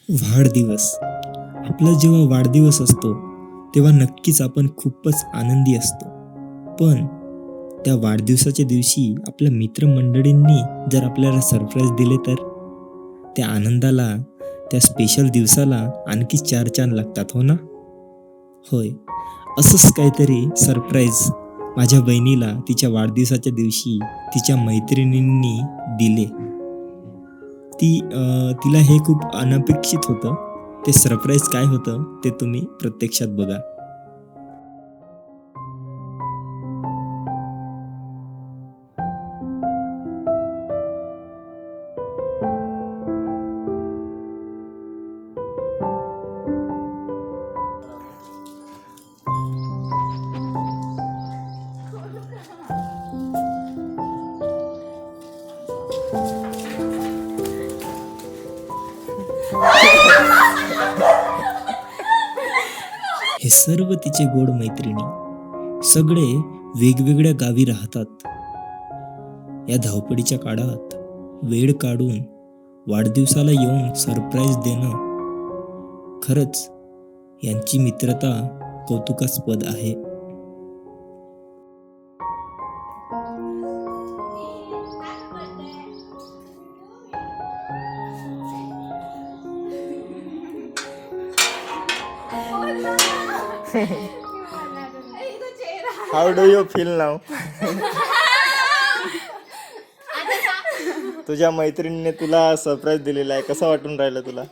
वाढदिवस. आपला जेव्हा वाढदिवस असतो तेव्हा नक्कीच आपण खूपच आनंदी असतो. पण त्या वाढदिवसाच्या दिवशी आपल्या मित्रमंडळींनी जर आपल्याला सरप्राईज दिले तर त्या आनंदाला, त्या स्पेशल दिवसाला आणखी चार चांद लागतात, हो ना? होय, असंच काहीतरी सरप्राईज माझ्या बहिणीला तिच्या वाढदिवसाच्या दिवशी तिच्या मैत्रिणींनी दिले. तिला हे खूप अनपेक्षित होतं. ते सरप्राईज काय होतं ते तुम्ही प्रत्यक्षात बघा. हे सर्व तिचे गोड मैत्रिणी सगळे वेगवेगळ्या गावी राहतात. या धावपळीच्या काळात वेळ काढून वाढदिवसाला येऊन सरप्राईज देणं खरंच यांची मित्रता कौतुकास्पद आहे. हाऊ डू यू फील नाव? तुझ्या मैत्रिणीने तुला सरप्राईज दिलेला आहे, कसं वाटून राहिलं तुला?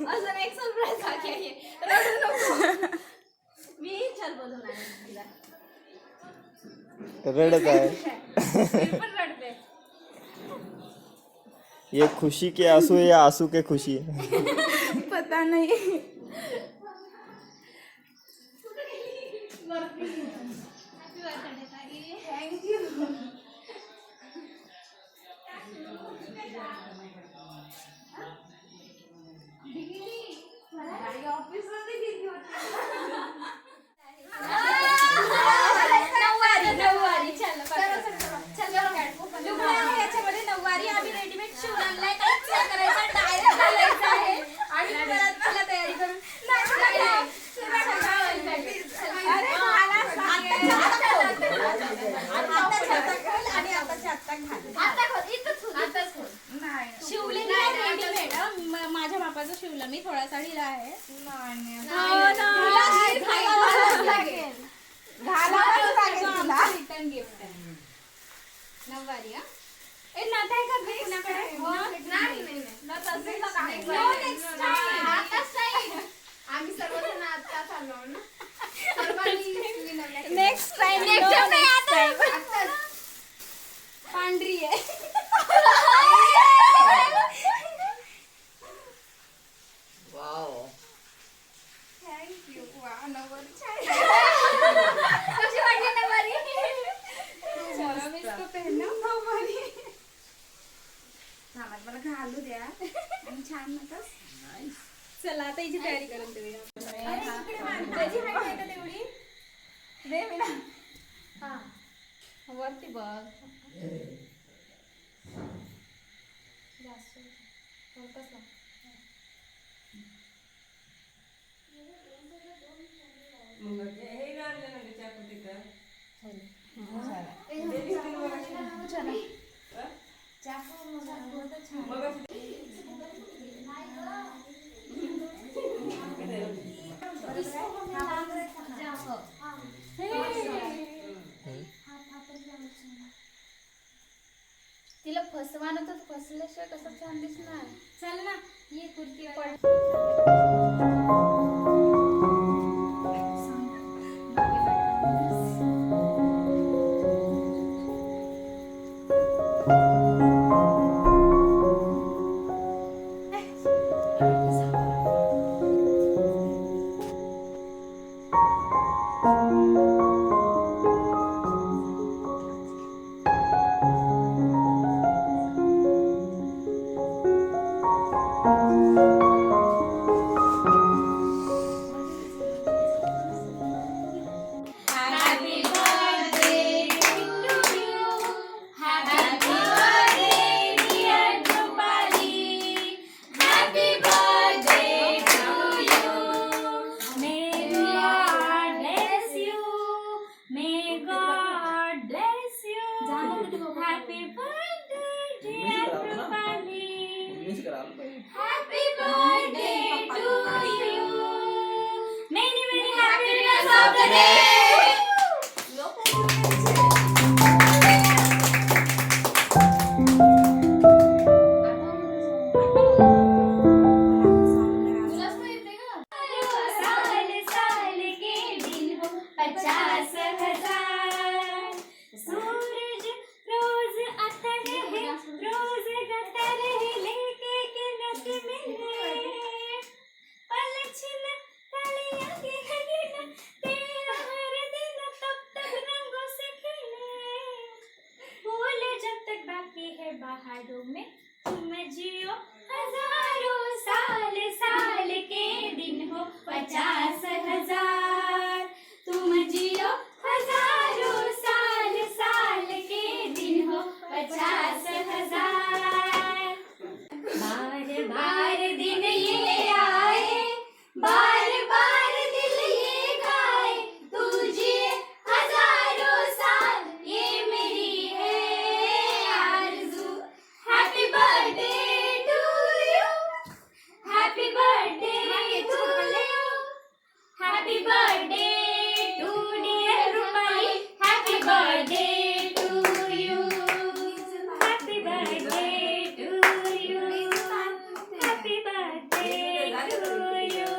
अजून एक सरप्राईज बाकी आहे. रडू नको. मी चल बोलून आणेन तिला. रडत आहे. मी पण रडते. ये खुशी के आंसू है या आंसू के खुशी? पता नहीं. Thank you. ऑफिसमध्ये गेली होती. नऊवारी चल याच्यामध्ये नऊवारी आम्ही रेडीमेड शिवून आणलाय. काहीच नाही करायचं, डायरेक्ट घालायचं आहे आणि परत मला तयारी करून शिवलेली आहे रेडीमेड. माझ्या मापाचं शिवलं मी, थोडासा ढिला आहे. रिटर्न गिफ्ट आहे नऊवारी. ए नथ आहे का कुणाकडे? आम्ही सर्वजण आत्ताच आलो ना. नेक्स्ट टाइम पांढरी आहे. थँक्यू. वा नऊवारी छान. कशी वाटली नऊवारी? मी इसको पहनना नऊवारी. मला घालू द्या आणि छान नका. चला आता हिची तयारी करून देऊया. त्याची हाईट आहे का तेवढी? दे मी ना. हा वरती बघ. जास्त कसला तिला फसवानं तर फसल्याशिवाय कसं छान दिसणार. चल ना ये kurti Happy birthday, dear Rupali. Happy birthday to you. Many, many happy returns of the day. साल साल के दिन हो 50,000. सूरज रोज आता रहे, रोज गाता रहे, लेके किरणत मिले. पल छिन तालियां की गिना, तेरा हर दिन तब तक रंगों से खिले. फूल जब तक बाकी है बहारों में, तुम जियो हजारों साल. साल के दिन हो 50,000. तुम जियो हजारों साल. साल के दिन हो 50,000. बार बार दिन ये आए, बार बार दिल ये गाए, तुझे हजारों साल, ये मेरी है आरज़ू. Happy birthday to you. Happy birthday to you. Happy birthday to dear Rupali. Happy birthday to you. Happy birthday to you. Happy birthday to you.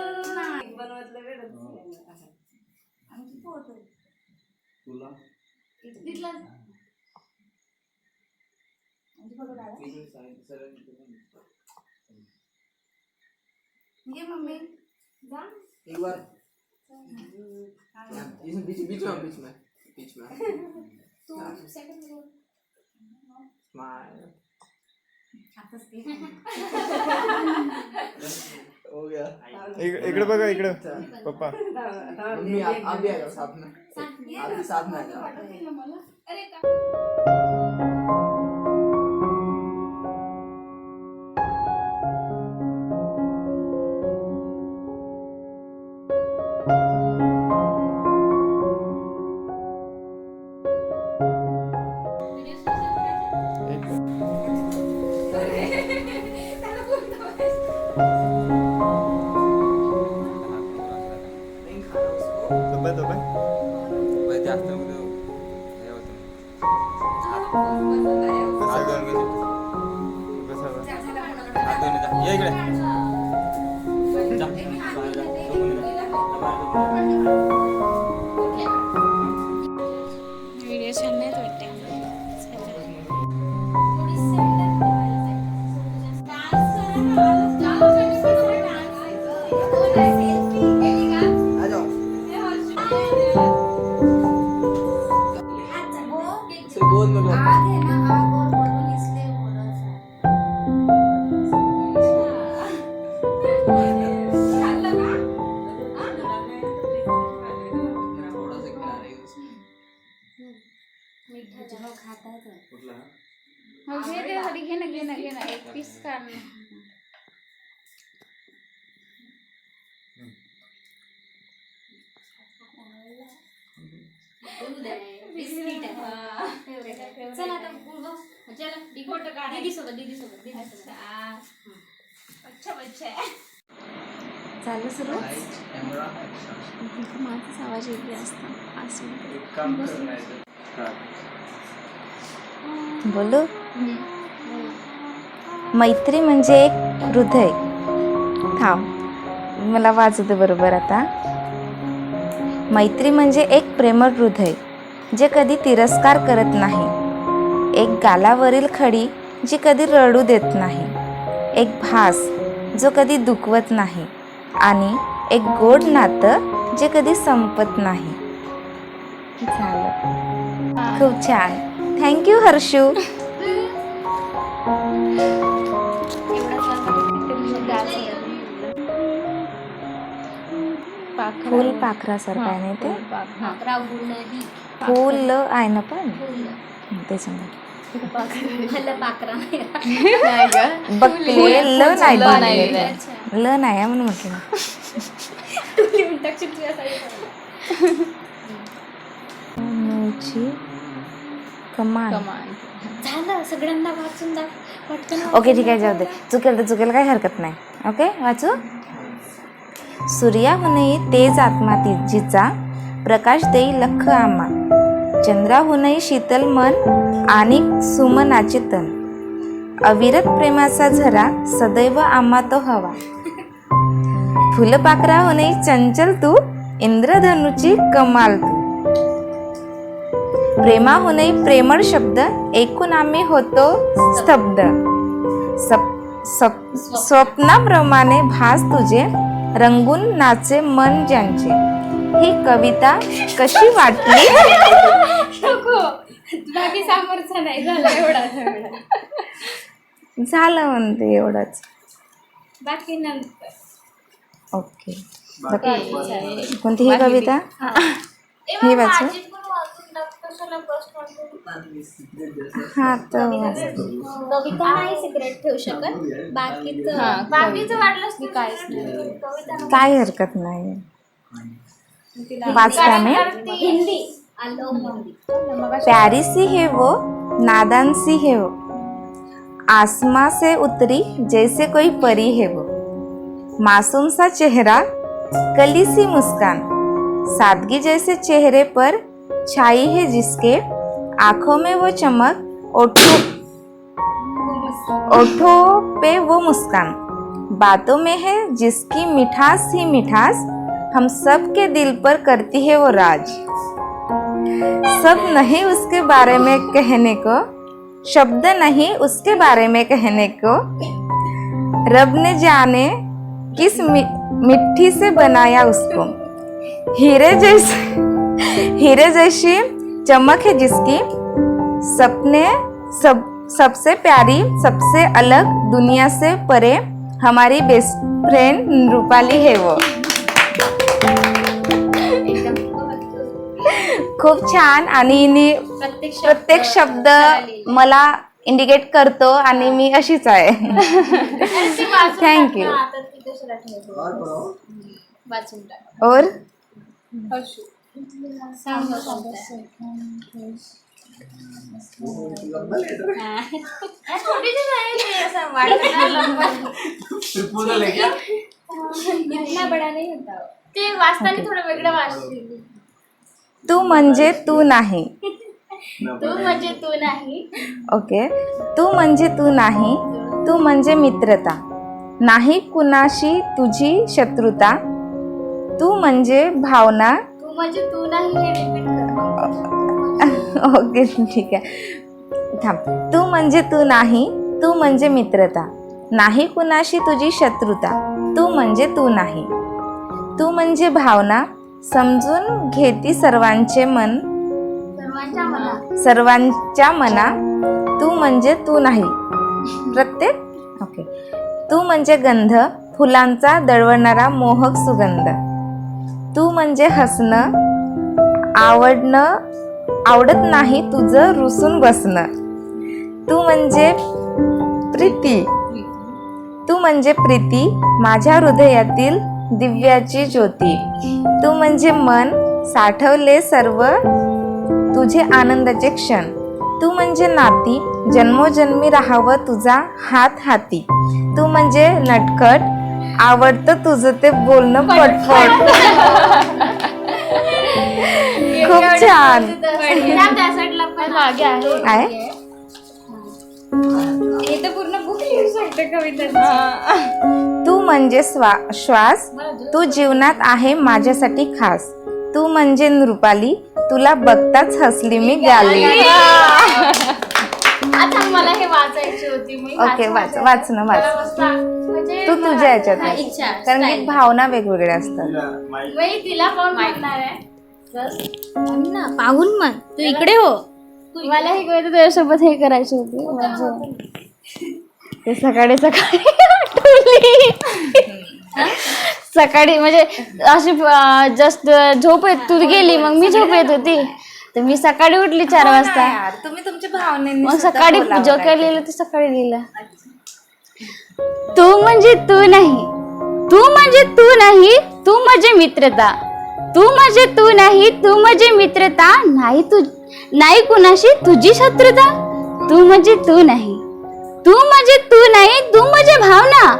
ये मम्मी जा एक बार इसमें बीच में तू सेकंड स्माइल हो गया. इकडे बघा, इकडे पप्पा. मम्मी आप भी आ जाओ साथ में. आप भी साथ में आ जाओ. अरे व्हिडिओ छान नाही वाटते. आ जाओ. से गोद में लो. थोड़ा सा खिला रही हो उसमें. कुठला घे ना एक पीस काढ. बिस्किट चला आता चला फोटो काढ. दीदी सोबत अच्छा बच्चा आहे. चालू सुरू कॅमेरा माझाच आवाज वेगळा असतो असं एक काम करायचं. बोलू. मैत्री म्हणजे एक हृदय. थांब मला वाजू दे बरोबर आता. मैत्री म्हणजे एक प्रेमळ हृदय जे कधी तिरस्कार करत नाही. एक गालावरील खडी जी कधी रडू देत नाही. एक भास जो कधी दुखवत नाही. आणि एक गोड नातं जे कधी संपत नाही. झालं. खूप छान. थँक्यू हर्षू. फुल पाखरासारखं आहे ना ते. फुल आहे ना पण त्याच्यामध्ये बघते ल नाही बनलेलं. ल नाही आहे म्हणून म्हटलं. कमान. झालं सगळ्यांना वाचून पटकन ओके ठीक आहे, जाऊ दे. चुकेल तर चुकेल, काही हरकत नाही. ओके वाचू. सूर्याहूनही तेज आत्मा जिचा, प्रकाश देई लख आम्हा. चंद्राहूनही शीतल मन आणि सुमनाचे तन. अविरत प्रेमाचा झरा सदैव आम्हा तो हवा. फुलपाखराहूनही चंचल तू, इंद्रधनुची कमाल तू. प्रेमाहूनही प्रेमळ शब्द ऐकून आम्ही होतो स्तब्ध. स्वप्नाप्रमाणे भास तुझे, रंगून नाचे मन ज्यांचे. ही कविता कशी वाटली? बाकी सामोरचा नाही झाला एवढा. झालं म्हणते एवढंच. बाकी नंतर. ओके. कोणती ही कविता? ही वाचू. हा तर कविता नाही सिक्रेट ठेवू शकत. बाकीचं वाटलंच की काहीच नाही. काही हरकत नाही. वाचता मी. हिंदी. प्यारी सी है वो, नादान सी है वो, आसमां से उतरी जैसे कोई परी है वो. मासूम सा चेहरा, कली सी मुस्कान, सादगी जैसे चेहरे पर छाई है जिसके. आंखों में वो चमक, ओठों पे वो मुस्कान. बातों में है जिसकी मिठास ही मिठास, हम सब के दिल पर करती है वो राज. सब नहीं उसके बारे में कहने को, शब्द नहीं उसके बारे में कहने को. रब ने जाने किस मिट्टी से बनाया उसको. हीरे जैसी चमक है जिसकी. सपने सबसे प्यारी, सबसे अलग, दुनिया से परे, हमारी बेस्ट फ्रेंड रूपाली है वो. खूप छान. आणि प्रत्येक शब्द मला इंडिकेट करतो आणि मी अशीच आहे. थँक्यू. और ते वाचताना थोडं वेगळं वाचते. तू म्हणजे तू नाही. तू म्हणजे तू नाही. ओके. तू म्हणजे तू नाही, तू म्हणजे मित्रता. नाही कुणाशी तुझी शत्रुता. तू म्हणजे भावना. तू म्हणजे तू नाही हे रिपीट कर. ओके ठीक आहे, थांब. तू म्हणजे तू नाही, तू म्हणजे मित्रता. नाही कुणाशी तुझी शत्रुता. तू म्हणजे तू नाही. तू म्हणजे भावना, समजून घेती सर्वांचे मन, सर्वांच्या मना. तू म्हणजे तू नाही. प्रत्येक. ओके. तू म्हणजे गंध, फुलांचा दळवणारा मोहक सुगंध. तू म्हणजे हसणं, आवडत नाही तुझं रुसून बसणं. तू म्हणजे प्रीती. तू म्हणजे प्रीती, माझ्या हृदयातील दिव्याची ज्योती. तू म्हणजे मन, साठवले सर्व तुझे आनंदाचे क्षण. तू म्हणजे नाती, जन्मोजन्मी राहावं तुझा हात हाती. तू म्हणजे नटखट, आवडतं तुझं ते बोलणं पटपट. खूप छान आहे. हे तर पूर्ण बुक लिहू शकते कविता. तू म्हणजे श्वास, तू जीवनात आहे माझ्यासाठी खास. तू म्हणजे नृपाली, तुला बघताच हसली मी गाली. आता मला हे वाचायची होती. ओके वाच ना वाच. तू तुझ्या ह्याच्यात वाच. कारण की भावना वेगवेगळ्या असतात. तिला कोण म्हणणार आहे ना, पाहून म्हण. तू इकडे हो. मला हे कविता तुझ्यासोबत हे करायची होती. ते सकाळी सकाळी म्हणजे अशी जस्ट झोप येत, तू गेली मग मी झोप येत होती, तर मी सकाळी उठली 4 वाजता. तुम्ही तुमच्या भावनेने मग सकाळी जो काही लिहिलं ते सकाळी लिहिलं. तू म्हणजे तू नाही, तू म्हणजे तू नाही, तू म्हणजे मित्रता. तू म्हणजे तू नाही, तू म्हणजे मित्रता. नाही कुणाशी तुझी शत्रुता. तू म्हणजे तू नाही, तू म्हणजे तू नाही, तू म्हणजे भावना.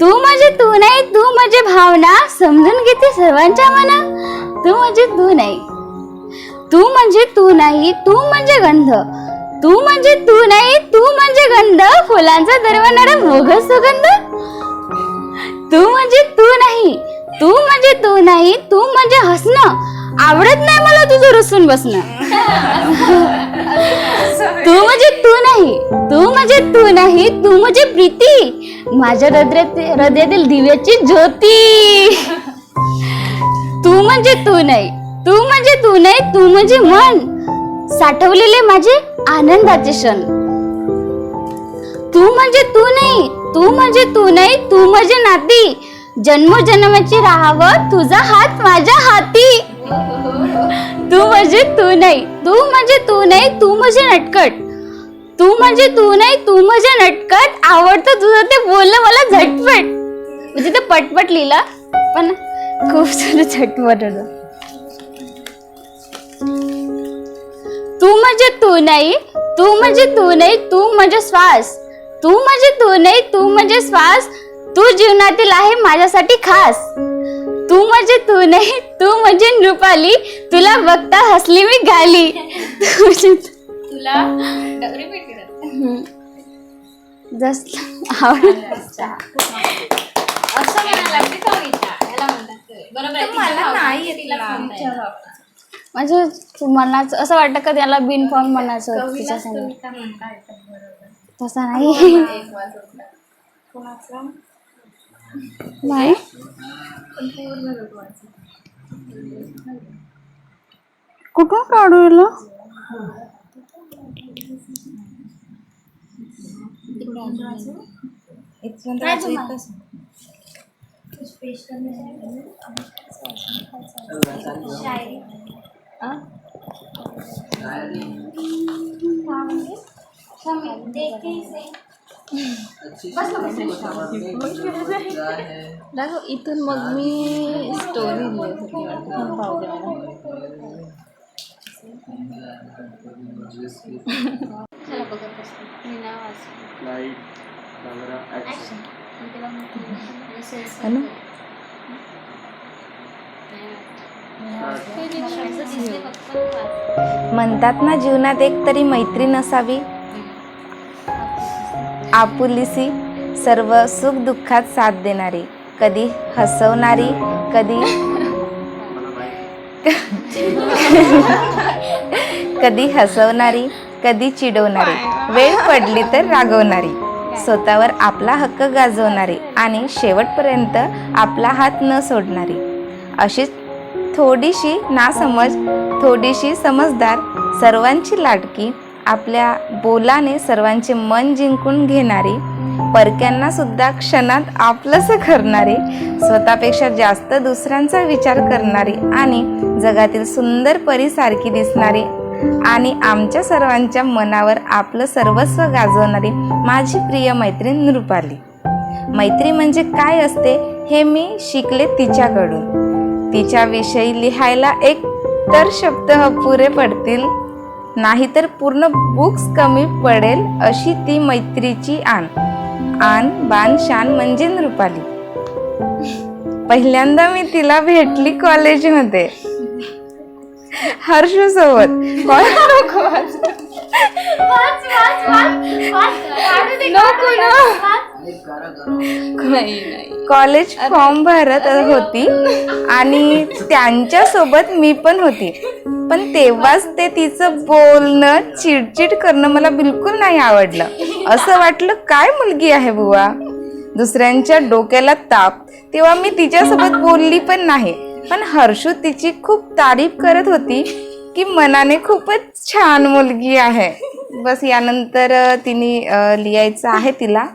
तू म्हणजे तू नाही, तू म्हणजे भावना. समजून घेते सर्वांच्या मना. तू म्हणजे तू नाही, तू म्हणजे तू नाही, तू म्हणजे गंध. तू म्हणजे तू नाही, तू म्हणजे गंध. फुलांचा दरवळणारा बोगस सुगंध. तू म्हणजे तू नाही, तू म्हणजे तू नाही, तू म्हणजे हसणं. आवडत नाही मला तुझं रुसून बसणं. तू म्हणजे तू नाही, तू म्हणजे तू नाही, तू म्हणजे प्रीती. माझ्या हृदयातील दिव्याची ज्योती. तू म्हणजे तू नाही, तू म्हणजे तू नाही, तू म्हणजे मन. साठवलेले माझे आनंदाचे क्षण. तू म्हणजे तू नाही, तू म्हणजे तू नाही, तू म्हणजे नाती. जन्मोजन्माची राहावं तुझा हात माझ्या हाती. तू म्हणजे तू नाही, तू म्हणजे तू नाही, तू म्हणजे नटखट. तू म्हणजे तू नाही, तू म्हणजे नटखट. आवडतं तुझं ते बोललं मला झटपट. म्हणजे ते पटपट लिहिलं पण खूप सारं झटपट होतं. तू म्हणजे तू नाही, तू म्हणजे तू नाही, तू म्हणजे श्वास. तू म्हणजे तू नाही, तू म्हणजे श्वास. तू जीवनातील आहे माझ्यासाठी खास. तू म्हणजे तू नाही, तू म्हणजे नृपाली. तुला बघता हसली मी गाली. तुला रिपीट करत जस्ट आवडत असं म्हणायला लागली कविता. याला म्हणतात बरोबर आहे. मला नाही येत म्हणजे मनाचं असं वाटतं का त्याला बिन फॉर्म म्हणायचं तिच्या समोर. तसा नाही. नाही कुठून काढू इथून मग मी स्टोरी म्हणतात ना जीवनात एक तरी मैत्रीण असावी, आपुलीसी, सर्व सुख दुःखात साथ देणारी, कधी हसवणारी, कधी हसवणारी, कधी चिडवणारी, वेळ पडली तर रागवणारी, स्वतःवर आपला हक्क गाजवणारी आणि शेवटपर्यंत आपला हात न सोडणारी. अशीच थोडीशी नासमज, थोडीशी समजदार, सर्वांची लाडकी, आपल्या बोलाने सर्वांचे मन जिंकून घेणारी, परक्यांना सुद्धा क्षणात आपलंसं करणारी, स्वतःपेक्षा जास्त दुसऱ्यांचा विचार करणारी आणि जगातील सुंदर परीसारखी दिसणारी आणि आमच्या सर्वांच्या मनावर आपलं सर्वस्व गाजवणारी माझी प्रिय मैत्रीण नृपाली. मैत्री म्हणजे काय असते हे मी शिकले तिच्याकडून. तिच्याविषयी लिहायला एक तर शब्द अपुरे पडतील, नाहीतर पूर्ण बुक्स कमी पडेल अशी ती मैत्रीची आण बाण शान म्हणजे नृपाली. पहिल्यांदा मी तिला भेटली कॉलेजमध्ये हर्षू सोबत. कॉलेज फॉर्म भरत होती आणि त्यांच्यासोबत मी पण होती. पण तेव्हाच ते तिचं बोलणं, चिडचिड करणं मला बिलकुल नाही आवडलं. असं वाटलं काय मुलगी आहे बुवा, दुसऱ्यांच्या डोक्याला ताप. तेव्हा मी तिच्यासोबत बोलली पण नाही. पण हर्षू तिची खूप तारीफ करत होती की मनाने खूपच छान मुलगी आहे. बस यानंतर तिने लिहायचं आहे तिला.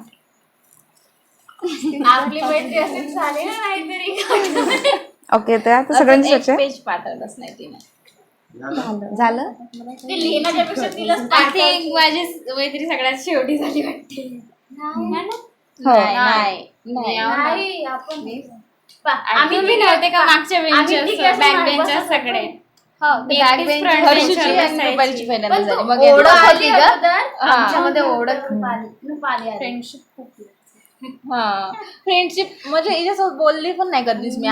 आपली मैत्री अशीच झाली ना नाहीतरी. ओके, तर आता सगळ्यांची चर्चा पेज पाठवलंच नाही तिने. झालं. ते लिहिण्याच्यापेक्षा तिलाच पाठवली. माझी मैत्री सगळ्यात शेवटी झाली वाटते. नाही आपण आम्ही नव्हते का मागच्या बेंचर्स, बॅक बेंचर्स सगळे. हर्षूची आणि रुपालीची पहिल्यांदा झाली मग ओढ यांची. आली का आमच्यामध्ये ओढ फ्रेंडशिप खूप हा फ्रेंडशिप म्हणजे हिच्यासोबत बोलली पण नाही कधीच मी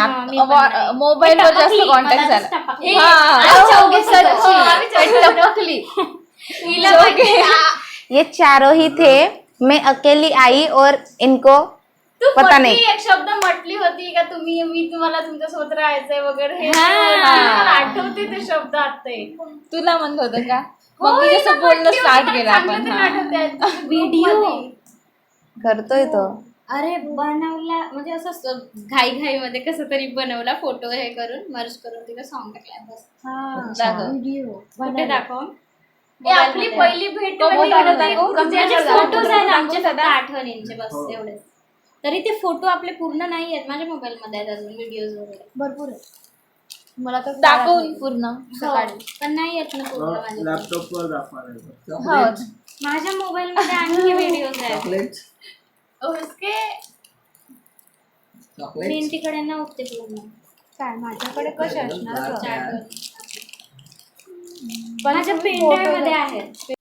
मोबाईल वर जास्त कॉन्टॅक्ट झाला. ये चारों ही थे, मैं अकेली आई और इनको तू पता नाही. एक शब्द म्हटली होती का तुम्ही मी तुम्हाला तुमच्यासोबत राहायचंय वगैरे हे मला आठवते ते शब्द आता तुला म्हणत होतं का मग तिच्यासोबत बोलणं स्टार्ट केलं आपण व्हिडिओ करतोय तो. अरे बनवला म्हणजे असं घाई मध्ये कसं तरी बनवला फोटो हे करून मर्ज करून तिला सॉन्ग टाकलाय बस. दाखव. कुठे दाखव आपली पहिली भेट फोटोज आहेत आमचे फक्त आठवणींचे बस एवढेच. तरी ते फोटो आपले पूर्ण नाही आहेत माझ्या मोबाईल मध्ये आहेत अजून व्हिडिओज वगैरे भरपूर आहे मला तर दाखवून पूर्ण सकाळी पण नाही येत ना पूर्ण माझ्या लॅपटॉपवर दाखवा. माझ्या मोबाईल मध्ये आणखी व्हिडिओज आहेत उसके मी तिकडे नव्हते पूर्ण. काय माझ्याकडे कसे असणार माझ्या पेनड्राईव्ह मध्ये आहेत.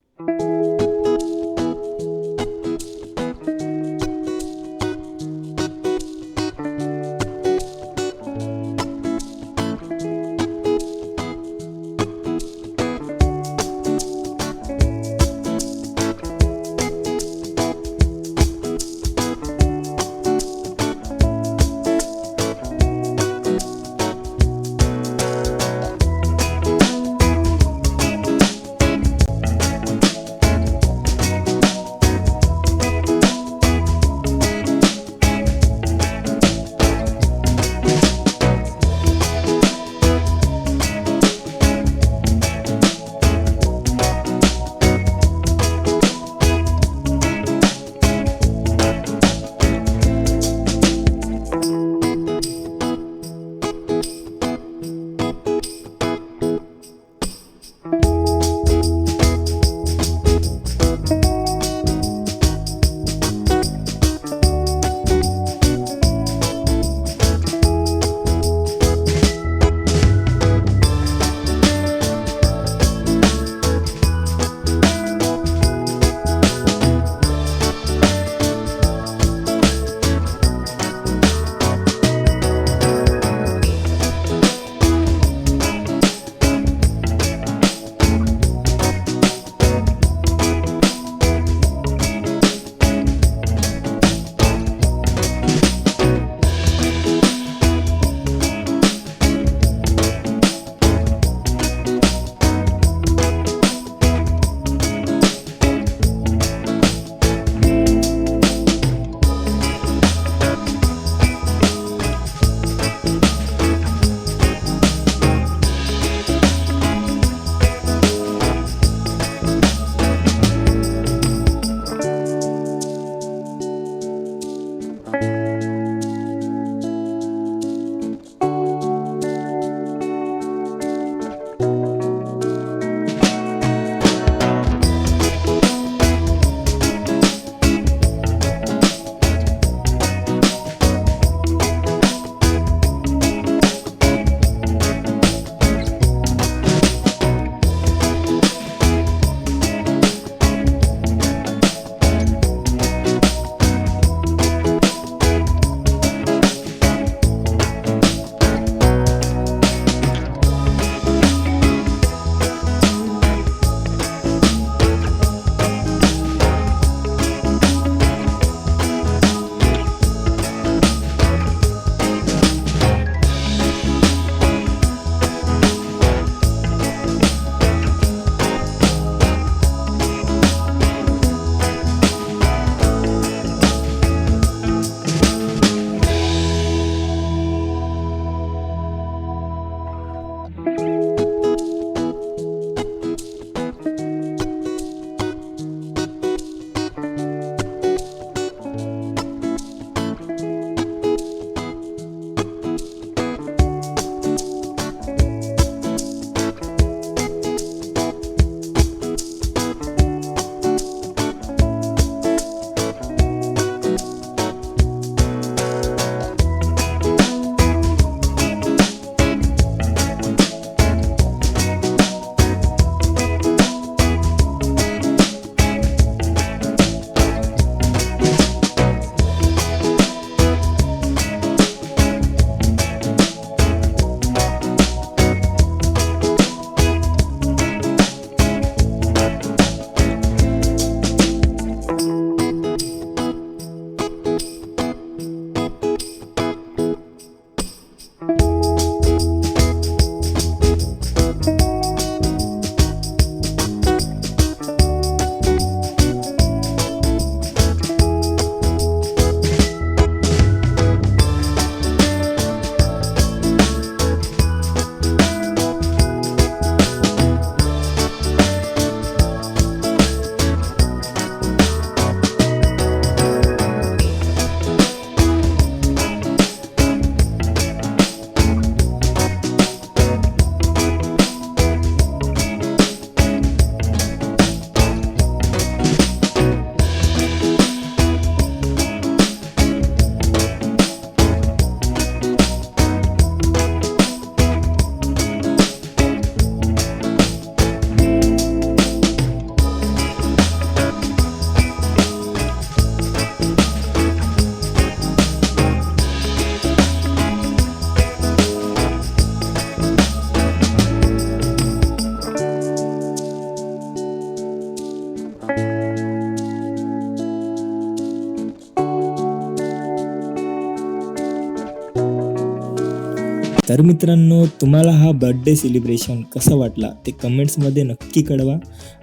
तर मित्रांनो, तुम्हाला हा बर्थडे सेलिब्रेशन कसा वाटला ते कमेंट्समध्ये नक्की कळवा.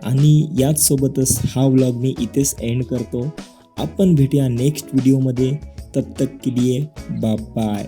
आणि याच सोबतच हा व्लॉग मी इथेच एंड करतो. आपण भेटूया नेक्स्ट व्हिडिओमध्ये. तब तक के लिए बाय बाय.